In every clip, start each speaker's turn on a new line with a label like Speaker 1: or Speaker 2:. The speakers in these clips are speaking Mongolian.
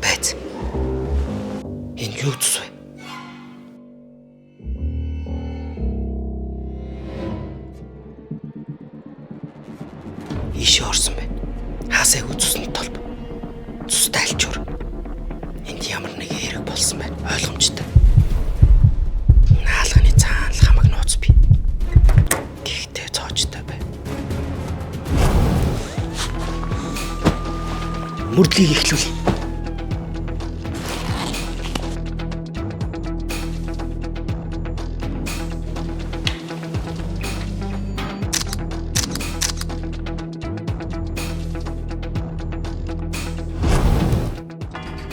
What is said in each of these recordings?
Speaker 1: Байц. Энэ юу зүс вэ? Ийшээ орсон бэ. Хаасаа үзсэн толб. Цустай альчуур. Энд ямар нэг хэрэг болсон байна. Ойлгомжтой. Наалганы цаанал хамаг нууц би. Гэхдээ цоочтой бай. Мөрдлийг эхлүүл.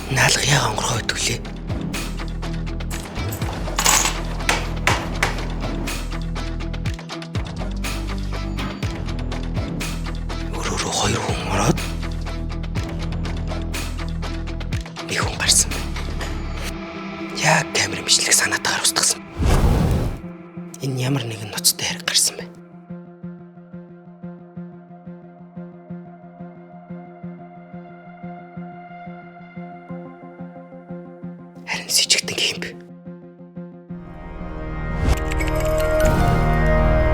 Speaker 1: Наалга яга онгорхоо өдөглээ. Өрөөрөө 2 хүн ороод нэг хүн гарсан байна. Яг камер бичлэг санаатаагаар устгасан. Энэ ямар нэгэн ноцтой хэрэг гарсан байна. Харин сэжигтэн хэмб.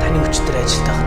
Speaker 1: Таны өчтөр ажилдаа